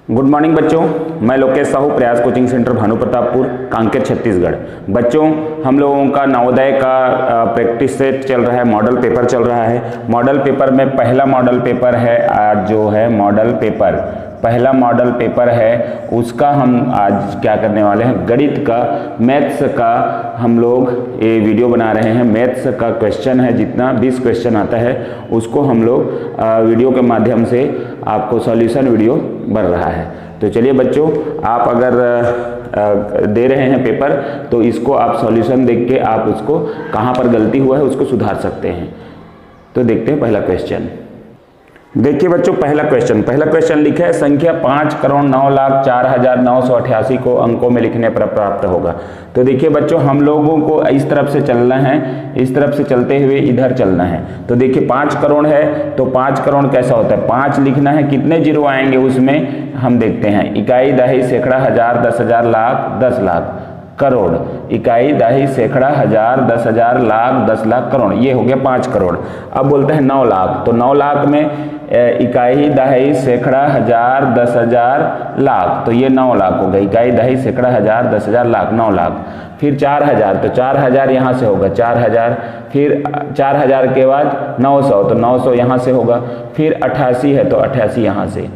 Good morning बच्चों, मैं लोकेश साहू, प्रयास कोचिंग सेंटर भानु प्रतापपुर, कांकेर, छत्तीसगढ़। बच्चों, हम लोगों का नवोदय का प्रैक्टिस सेट चल रहा है, मॉडल पेपर चल रहा है। मॉडल पेपर में पहला मॉडल पेपर है आज जो है मॉडल पेपर, पहला मॉडल पेपर है, उसका हम आज क्या करने वाले हैं, गणित का, मैथ्स का हम लोग ये वीडियो बना रहे हैं। मैथ्स का क्वेश्चन है, जितना 20 क्वेश्चन आता है उसको हम लोग वीडियो के माध्यम से आपको सॉल्यूशन वीडियो बन रहा है। तो चलिए बच्चों, आप अगर दे रहे हैं पेपर तो इसको आप सॉल्यूशन देख के आप उसको कहाँ पर गलती हुआ है उसको सुधार सकते हैं। तो देखते हैं पहला क्वेश्चन। देखिए बच्चों, पहला क्वेश्चन लिखा है, संख्या 5,09,04,988 को अंकों में लिखने पर प्राप्त होगा। तो देखिए बच्चों, हम लोगों को इस तरफ से चलना है, इस तरफ से चलते हुए इधर चलना है। तो देखिए 5 करोड़ है, तो 5 करोड़ कैसा होता है, 5 लिखना है, कितने जीरो आएंगे उसमें हम देखते हैं। इकाई, दहाई, सैकड़ा, हजार, 10,000, लाख, 10 लाख, करोड़। इकाई, दहाई, सैकड़ा, हजार, 10,000, लाख, 10 लाख, करोड़। ये हो गया 5 करोड़। अब बोलते हैं 9 लाख। तो 9 लाख में इकाई, दहाई, सैकड़ा, हजार, 10,000, लाख, तो ये 9 लाख हो गई। इकाई, दहाई, सैकड़ा, हजार, 10,000, लाख, 9 लाख। फिर 4,000, तो 4,000 यहाँ से होगा 4,000। फिर 4,000 के बाद 900, तो 900 यहाँ से होगा। फिर 88 है तो 88 यहाँ से।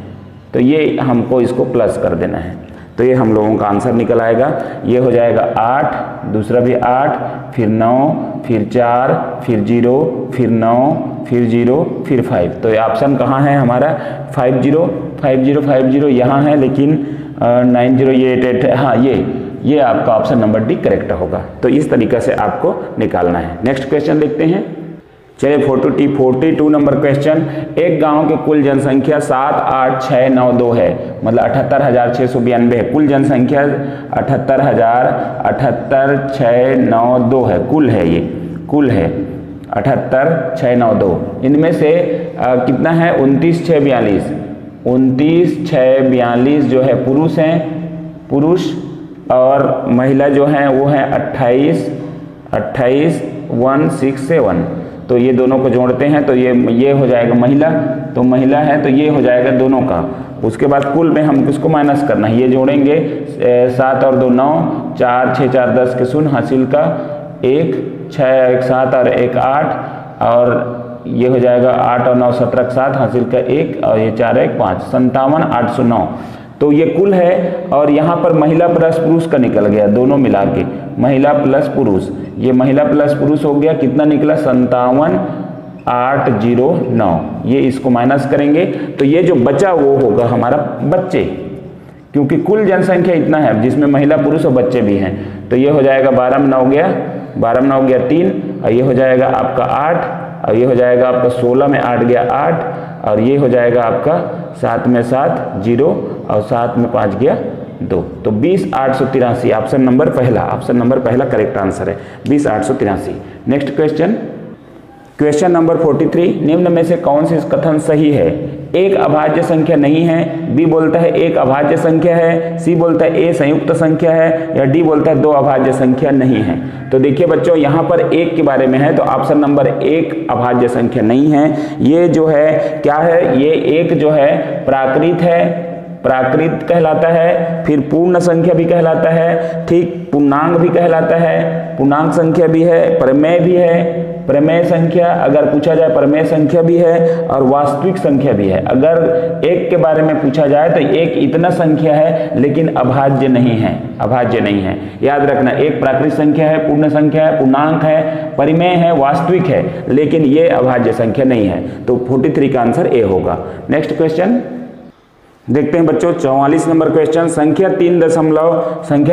तो ये हमको इसको प्लस कर देना है, तो ये हम लोगों का आंसर निकल आएगा। ये हो जाएगा 8, दूसरा भी 8, फिर 9, फिर 4, फिर 0, फिर 9, फिर 0, फिर 5। तो ये ऑप्शन कहाँ है हमारा, 50 यहाँ है, लेकिन 9088, हाँ ये आपका ऑप्शन नंबर डी करेक्ट होगा। तो इस तरीके से आपको निकालना है। नेक्स्ट क्वेश्चन देखते हैं। चलिए 42 नंबर क्वेश्चन। एक गांव की कुल जनसंख्या 78692 है, मतलब 78,692 है। कुल जनसंख्या 78,692 है, कुल है, ये कुल है 78,692। इनमें से कितना है, 29,642। 29,642 जो है पुरुष हैं, पुरुष, और महिला जो हैं वो है 28,167। तो ये दोनों को जोड़ते हैं तो ये हो जाएगा महिला, तो महिला है तो ये हो जाएगा दोनों का। उसके बाद कुल में हम किसको माइनस करना है, ये जोड़ेंगे, 7 और 2 9, 4 6 4 10 के शून्य, हासिल का 1, 6 1 7 और 1 8, और ये हो जाएगा 8 और 9 17 7, हासिल का 1, और ये 4 1 5, 57,809। तो ये कुल है, और यहाँ पर महिला प्लस पुरुष का निकल गया, दोनों मिला के महिला प्लस पुरुष, ये महिला प्लस पुरुष हो गया, कितना निकला, 57,809। ये इसको माइनस करेंगे तो ये जो बचा वो होगा हमारा बच्चे, क्योंकि कुल जनसंख्या इतना है जिसमें महिला पुरुष और बच्चे भी हैं। तो ये हो जाएगा 12 में 9 गया, 12 में 9 गया 3, और ये हो जाएगा आपका 8, और ये हो जाएगा आपका 16 में 8 गया 8, और ये हो जाएगा आपका 7 में 7 0, और 7 में 5 गया 2। तो 20,883 ऑप्शन नंबर पहला करेक्ट आंसर है, 20,883। Next question number 43। निम्न में से कौन सी कथन सही है। एक अभाज्य संख्या नहीं है, बी बोलता है एक अभाज्य संख्या है, सी बोलता है ए संयुक्त संख्या है, या डी बोलता है 2 अभाज्य संख्या नहीं है। तो देखिए बच्चों, यहाँ पर एक के बारे में है, तो ऑप्शन नंबर 1 अभाज्य संख्या नहीं है। ये जो है क्या है, ये एक जो है प्राकृत है, प्राकृत कहलाता है, फिर पूर्ण संख्या भी कहलाता है, ठीक, पूर्णांक भी कहलाता है, पूर्णांक संख्या भी है, प्रमेय भी है, प्रमेय संख्या अगर पूछा जाए प्रमेय संख्या भी है, और वास्तविक संख्या भी है। अगर एक के बारे में पूछा जाए तो एक इतना संख्या है लेकिन अभाज्य नहीं है, अभाज्य नहीं है। याद रखना, एक प्राकृत संख्या है, पूर्ण संख्या है, पूर्णांक है, परिमेय है, वास्तविक है, लेकिन ये अभाज्य संख्या नहीं है। तो 43 का आंसर ए होगा। नेक्स्ट क्वेश्चन देखते हैं बच्चों। 44 नंबर क्वेश्चन। संख्या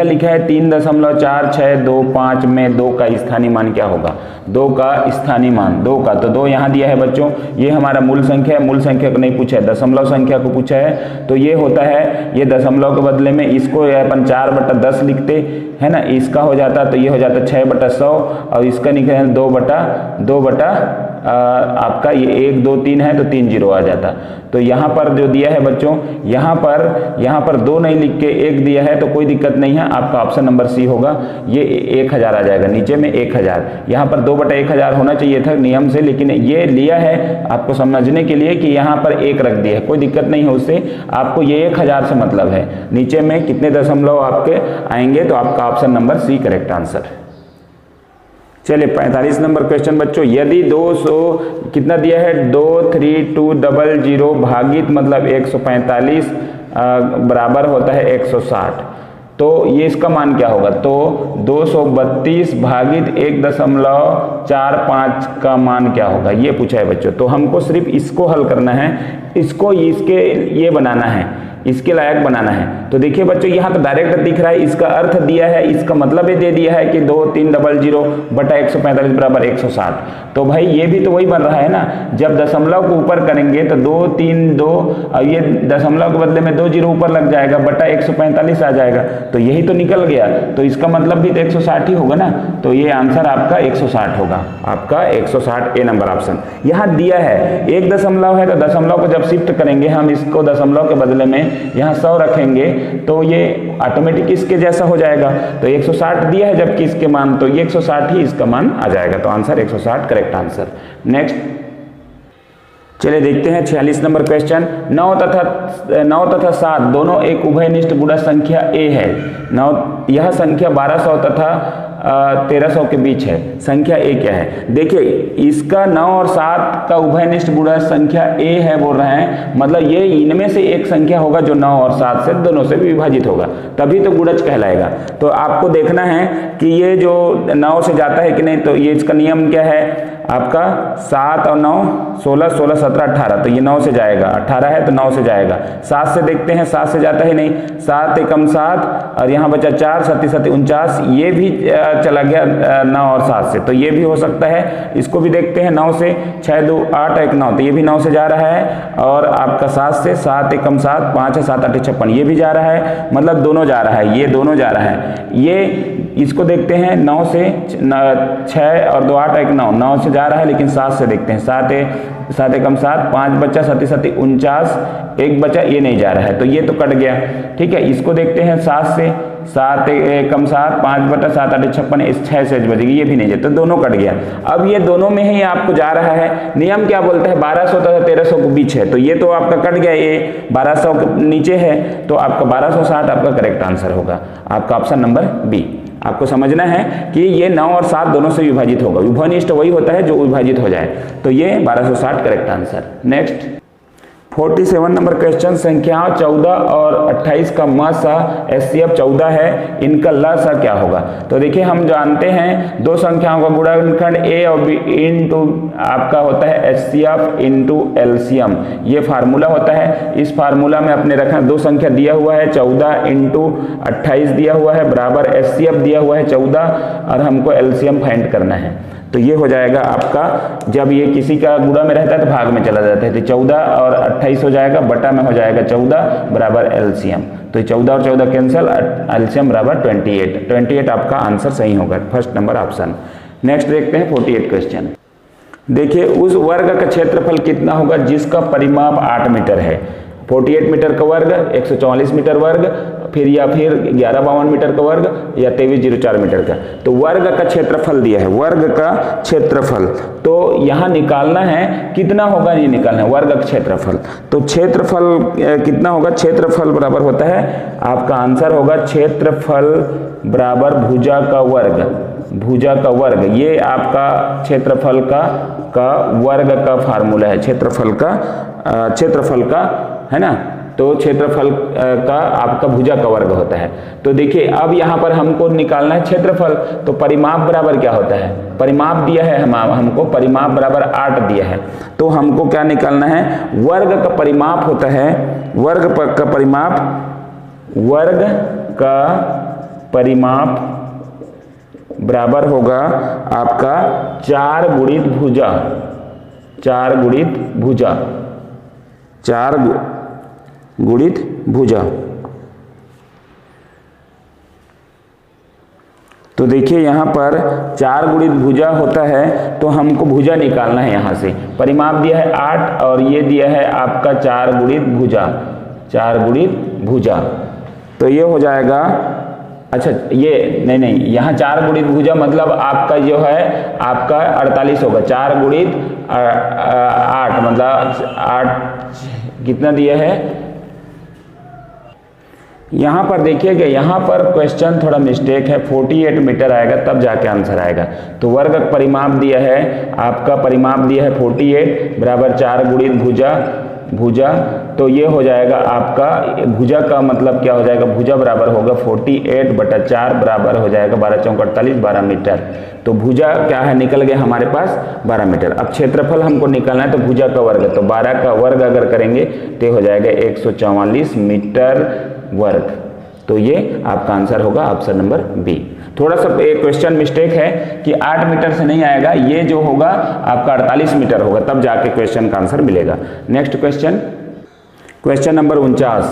लिखा है 3.4625 में 2 का स्थानीय मान क्या होगा। 2 का स्थानीय मान, 2 का, तो 2 यहाँ दिया है बच्चों, ये हमारा मूल संख्या है, मूल संख्या को नहीं पूछा है, दशमलव संख्या को पूछा है। तो ये होता है, ये दशमलव के बदले में इसको अपन 4/10 लिखते है ना, इसका हो जाता, तो ये हो जाता 6/100, और इसका निकले 2/2 आपका ये 1 2 3 है तो 3 0 आ जाता। तो यहाँ पर जो दिया है बच्चों, यहाँ पर 2 नहीं लिख के 1 दिया है तो कोई दिक्कत नहीं है, आपका ऑप्शन नंबर सी होगा। ये 1000 आ जाएगा, नीचे में 1000, यहाँ पर 2/1000 होना चाहिए था नियम से, लेकिन ये लिया है आपको समझने के लिए कि यहाँ पर 1 रख दिया है, कोई दिक्कत नहीं है उससे। आपको ये 1000 से मतलब है, नीचे में कितने दशमलव आपके आएंगे, तो आपका option number C correct answer. चलिए 45 नंबर क्वेश्चन बच्चों, यदि 200 कितना दिया है 23200 भागित मतलब 145 बराबर होता है 160, तो ये इसका मान क्या होगा, तो 232 भागित 1.45 का मान क्या होगा, ये पूछा है बच्चों। तो हमको सिर्फ इसको हल करना है, इसको इसके ये बनाना है, इसके लायक बनाना है। तो देखिए बच्चों यहाँ तो डायरेक्ट दिख रहा है, इसका अर्थ दिया है, इसका मतलब ये दे दिया है कि 2300 बटा 145 बराबर 160। तो भाई ये भी तो वही बन रहा है ना, जब दशमलव को ऊपर करेंगे तो 2 3 2 और ये दशमलव के बदले में 2 0 ऊपर लग जाएगा, बटा 145 आ जाएगा, तो यही तो निकल गया। तो इसका मतलब भी तो 160 ही होगा ना, तो ये आंसर आपका 160 होगा, आपका 160 ए नंबर ऑप्शन। यहाँ दिया है 1 दशमलव है, तो दशमलव को जब शिफ्ट करेंगे हम इसको दशमलव के बदले में यहाँ 100 रखेंगे तो ये ऑटोमेटिक इसके जैसा हो जाएगा। तो 160 दिया है जबकि इसके मान, तो ये 160 ही इसका मान आ जाएगा, तो आंसर 160 करेक्ट आंसर। नेक्स्ट चलिए देखते हैं 46 नंबर क्वेश्चन, 9 तथा 7 दोनों एक उभयनिष्ठ गुणा संख्या a है। 9 यह संख्या 1200 तथा 1300 के बीच है, संख्या a क्या है। देखिए इसका 9 और 7 का उभयनिष्ठ गुणा संख्या a है बोल रहे हैं, मतलब ये इनमें से एक संख्या होगा जो 9 और 7 से दोनों से भी विभाजित होगा, तभी तो गुणज कहलाएगा। तो आपको देखना है कि ये जो 9 से जाता है कि नहीं, तो ये इसका नियम क्या है आपका, 7 और 9 16 16 17 18, तो ये 9 से जाएगा, 18 है तो 9 से जाएगा। 7 से देखते हैं, 7 से जाता ही नहीं, 7 एकम 7 और यहाँ बचा 4 7 7 49, ये भी चला गया 9 और 7 से, तो ये भी हो सकता है। इसको भी देखते हैं 9 से, 6 2 8 1 9, तो ये भी 9 से जा रहा है। और आपका 7 से, 7 एकम 7 5 है 7 8 56, ये भी जा रहा है, मतलब दोनों जा रहा है, ये दोनों जा रहा है। ये इसको देखते हैं 9 से, 6 और 2 8 1 9, 9 से जा रहा है, लेकिन 7 से देखते हैं, 7 एकम 7 5 बचा 7 7 49, एक बचा, ये नहीं जा रहा है, तो ये तो कट गया। ठीक है, इसको देखते हैं 7 से, 7 एकम 7 5 बटा 7 8 56, 6 से बचेगी, ये भी नहीं जाता, तो दोनों कट गया। अब ये दोनों में ही आपको जा रहा है, नियम क्या बोलता है 1200 तथा 1300 के बीच है, तो ये तो आपका कट गया, ये 1200 नीचे है, तो आपका 1260 आपका करेक्ट आंसर होगा, आपका ऑप्शन नंबर बी। आपको समझना है कि ये 9 और 7 दोनों से विभाजित होगा, विभवनिष्ठ वही होता है जो विभाजित हो जाए, तो ये 1260 correct answer. Next 47 number question, संख्या 14 और 28 का मसा एचसीएफ 14 है, इनका लसा क्या होगा। तो देखिए हम जानते हैं दो संख्याओं का गुणनखंड a और b इंटू आपका होता है एचसीएफ इंटू एलसीएम, ये फार्मूला होता है। इस फार्मूला में अपने रखा दो संख्या दिया हुआ है 14 इंटू 28 दिया हुआ है बराबर एचसीएफ दिया हुआ है 14 और हमको एलसीएम फाइंड करना है। तो ये हो जाएगा आपका, जब ये किसी का गुणा में रहता है तो भाग में चला जाता है, तो 14 और 28 हो जाएगा, बटा में हो जाएगा 14 बराबर एलसीएम, तो 14 और 14 कैंसिल, एलसीएम बराबर 28, 28 आपका आंसर सही होगा, फर्स्ट नंबर ऑप्शन। नेक्स्ट देखते हैं 48 क्वेश्चन। देखिए उस वर्ग का क्षेत्रफल कितना होगा जिसका परिमाप 8 मीटर है। 48 मीटर का वर्ग, 144 मीटर वर्ग, फिर 1152 मीटर का वर्ग या 2304 मीटर का। तो वर्ग का क्षेत्रफल दिया है, वर्ग का क्षेत्रफल, तो यहाँ निकालना है कितना होगा, ये निकालना है वर्ग का क्षेत्रफल। तो क्षेत्रफल कितना होगा, क्षेत्रफल बराबर होता है, आपका आंसर होगा क्षेत्रफल बराबर भुजा का वर्ग, भुजा का वर्ग, ये आपका क्षेत्रफल का वर्ग का फार्मूला है, क्षेत्रफल का है ना। तो क्षेत्रफल का आपका भुजा का वर्ग होता है। तो देखिए अब यहाँ पर हमको निकालना है क्षेत्रफल, तो परिमाप बराबर क्या होता है, परिमाप दिया है हमको परिमाप बराबर 8 दिया है, तो हमको क्या निकालना है, वर्ग का परिमाप होता है, वर्ग का परिमाप बराबर होगा आपका 4 गुणित भुजा, 4 गुणित भुजा, 4 गुणित भुजा। तो देखिए यहाँ पर 4 गुणित भुजा होता है, तो हमको भुजा निकालना है। यहाँ से परिमाप दिया है 8 और ये दिया है आपका 4 गुणित भुजा, 4 गुणित भुजा, तो ये हो जाएगा, अच्छा ये नहीं, यहाँ 4 गुणित भुजा मतलब आपका जो है आपका 48 होगा। 4 गुणित 8 मतलब 8 कितना दिया है। यहाँ पर देखिएगा, यहाँ पर क्वेश्चन थोड़ा मिस्टेक है, 48 मीटर आएगा तब जाके आंसर आएगा। तो वर्ग का परिमाप दिया है, आपका परिमाप दिया है 48 बराबर 4 गुणित भुजा, तो ये हो जाएगा आपका भुजा का मतलब क्या हो जाएगा, भुजा बराबर होगा 48 बटा 4 बराबर हो जाएगा 12 चौक 48 12 मीटर। तो भुजा क्या है निकल गया हमारे पास 12 मीटर। अब क्षेत्रफल हमको निकालना है, तो भुजा का वर्ग, तो 12 का वर्ग अगर करेंगे तो हो जाएगा 144 मीटर वर्ग। तो ये आपका आंसर होगा ऑप्शन नंबर बी। थोड़ा सा एक क्वेश्चन मिस्टेक है कि 8 मीटर से नहीं आएगा, ये जो होगा आपका 48 मीटर होगा, तब जाके क्वेश्चन का आंसर मिलेगा। नेक्स्ट क्वेश्चन नंबर 49,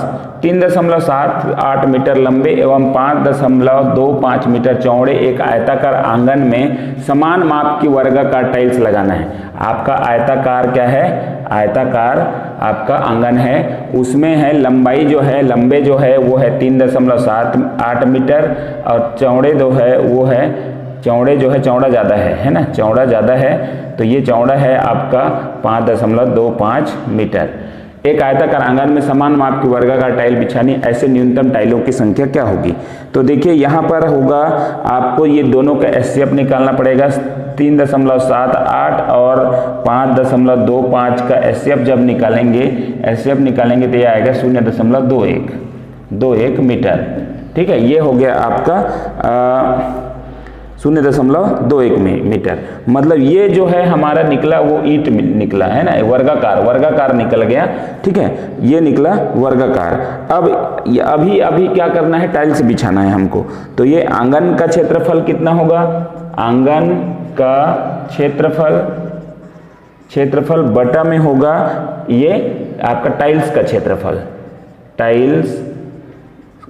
3.78 मीटर लंबे एवं 5.25 मीटर चौड़े एक आयताकार आंगन में समान माप की वर्गाकार टाइल्स लगाना है। आपका आयताकार क्या है, आयताकार आपका आंगन है, उसमें है लंबाई जो है, लंबे जो है वो है 3.78 मीटर और चौड़े जो है वो है, चौड़े जो है चौड़ा ज़्यादा है ना, चौड़ा ज़्यादा है, तो ये चौड़ा है आपका 5.25 मीटर। एक आयताकार आंगन में समान माप की वर्गाकार टाइल बिछानी, ऐसे न्यूनतम टाइलों की संख्या क्या होगी। तो देखिए यहाँ पर होगा आपको ये दोनों का एचसीएफ निकालना पड़ेगा। 3.78 और 5.25 का एचसीएफ जब निकालेंगे, एचसीएफ निकालेंगे तो ये आएगा 0.21 मीटर। ठीक है, ये हो गया आपका 0.21 मीटर। मतलब ये जो है हमारा निकला वो ईंट निकला है ना, वर्गाकार निकल गया। ठीक है, ये निकला वर्गाकार। अब अभी क्या करना है, टाइल्स बिछाना है हमको। तो ये आंगन का क्षेत्रफल कितना होगा, आंगन का क्षेत्रफल बटा में होगा ये आपका टाइल्स का क्षेत्रफल, टाइल्स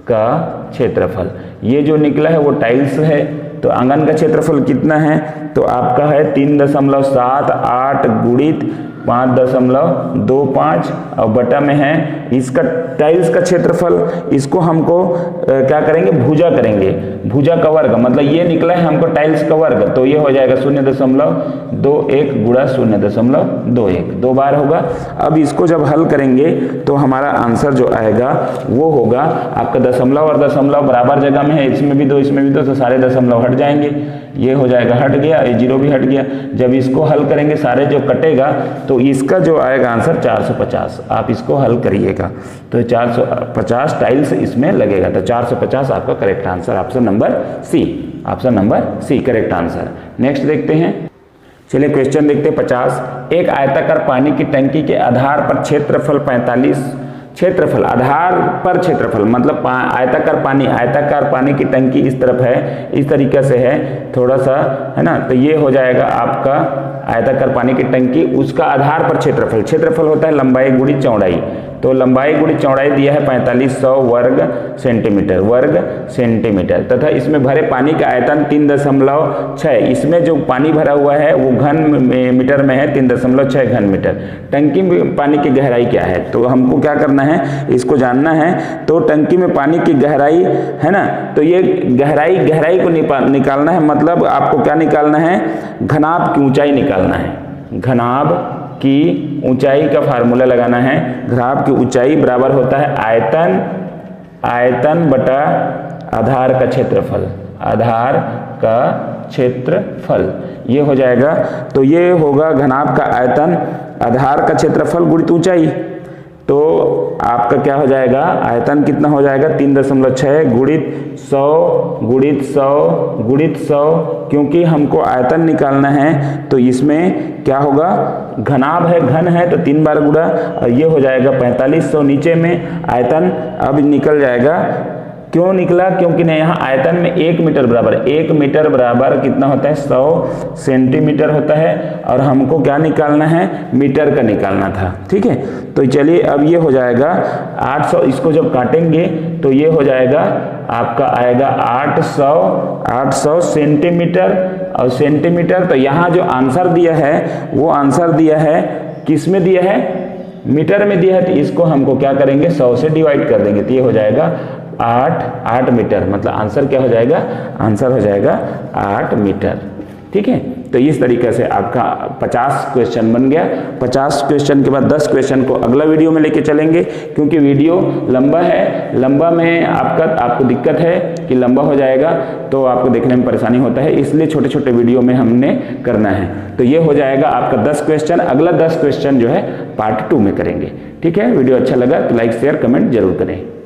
का क्षेत्रफल। ये जो निकला है वो टाइल्स है। तो आंगन का क्षेत्रफल कितना है, तो आपका है 3.78 गुणित 5.25 और बटा में है इसका टाइल्स का क्षेत्रफल। इसको हमको क्या करेंगे, भुजा करेंगे, भुजा का वर्ग, मतलब ये निकला है हमको टाइल्स का वर्ग, तो ये हो जाएगा 0.21 गुणा 0.21, 2 बार होगा। अब इसको जब हल करेंगे तो हमारा आंसर जो आएगा वो होगा आपका दशमलव और दशमलव बराबर जगह में है, इसमें भी 2 इसमें भी 2, तो सारे दशमलव हट जाएंगे, ये हो जाएगा हट गया, ये 0 भी हट गया। जब इसको हल करेंगे सारे जो कटेगा तो इसका जो आएगा आंसर 450। आप इसको हल करिएगा तो 450 टाइल्स इसमें लगेगा, तो 450 आपका correct answer, option number C, option number C correct answer. Next देखते हैं, चलिए क्वेश्चन देखते हैं 50। एक आयताकार पानी की टंकी के आधार पर क्षेत्रफल 45, क्षेत्रफल आधार पर क्षेत्रफल मतलब आयताकार पानी की टंकी इस तरफ है, इस तरीके से है थोड़ा सा है ना, तो ये हो जाएगा आपका आयताकार पानी की टंकी, उसका आधार पर क्षेत्रफल होता है लंबाई गुणित चौड़ाई। तो लंबाई गुणित चौड़ाई दिया है 4500 वर्ग सेंटीमीटर तथा इसमें भरे पानी का आयतन 3.6, इसमें जो पानी भरा हुआ है वो घन मीटर में है 3.6 घन मीटर। टंकी में पानी की गहराई क्या है, तो हमको क्या करना है, इसको जानना है। तो टंकी में पानी की गहराई है ना, तो ये गहराई को निकालना है, मतलब आपको क्या निकालना है, घनाभ की ऊंचाई निकालना है, घनाभ की ऊंचाई का फार्मूला लगाना है। घनाभ की ऊंचाई बराबर होता है आयतन बटा आधार का क्षेत्रफल, ये हो जाएगा। तो ये होगा घनाभ का आयतन आधार का क्षेत्रफल गुणित ऊंचाई, तो आपका क्या हो जाएगा, आयतन कितना हो जाएगा 3.6 गुणित 100 क्योंकि हमको आयतन निकालना है, तो इसमें क्या होगा, घनाभ है, घन है, तो 3 बार गुणा, और ये हो जाएगा 4500 नीचे में आयतन अब निकल जाएगा। क्यों निकला, क्योंकि नहीं यहाँ आयतन में 1 मीटर बराबर, 1 मीटर बराबर कितना होता है 100 सेंटीमीटर होता है, और हमको क्या निकालना है, मीटर का निकालना था। ठीक है, तो चलिए अब ये हो जाएगा 800, इसको जब काटेंगे तो ये हो जाएगा आपका आएगा 800 सेंटीमीटर। और सेंटीमीटर, तो यहाँ जो आंसर दिया है वो आंसर दिया है किस में दिया है, मीटर में दिया है, तो इसको हमको क्या करेंगे 100 से डिवाइड कर देंगे, तो ये हो जाएगा 8 मीटर। मतलब आंसर क्या हो जाएगा, आंसर हो जाएगा 8 मीटर। ठीक है, तो इस तरीके से आपका 50 क्वेश्चन बन गया। 50 क्वेश्चन के बाद 10 क्वेश्चन को अगला वीडियो में लेके चलेंगे, क्योंकि वीडियो लंबा है, लंबा में आपको दिक्कत है कि लंबा हो जाएगा तो आपको देखने में परेशानी होता है, इसलिए छोटे छोटे वीडियो में हमने करना है। तो ये हो जाएगा आपका 10 क्वेश्चन। अगला 10 क्वेश्चन जो है पार्ट 2 में करेंगे। ठीक है, वीडियो अच्छा लगा तो लाइक शेयर कमेंट जरूर करें।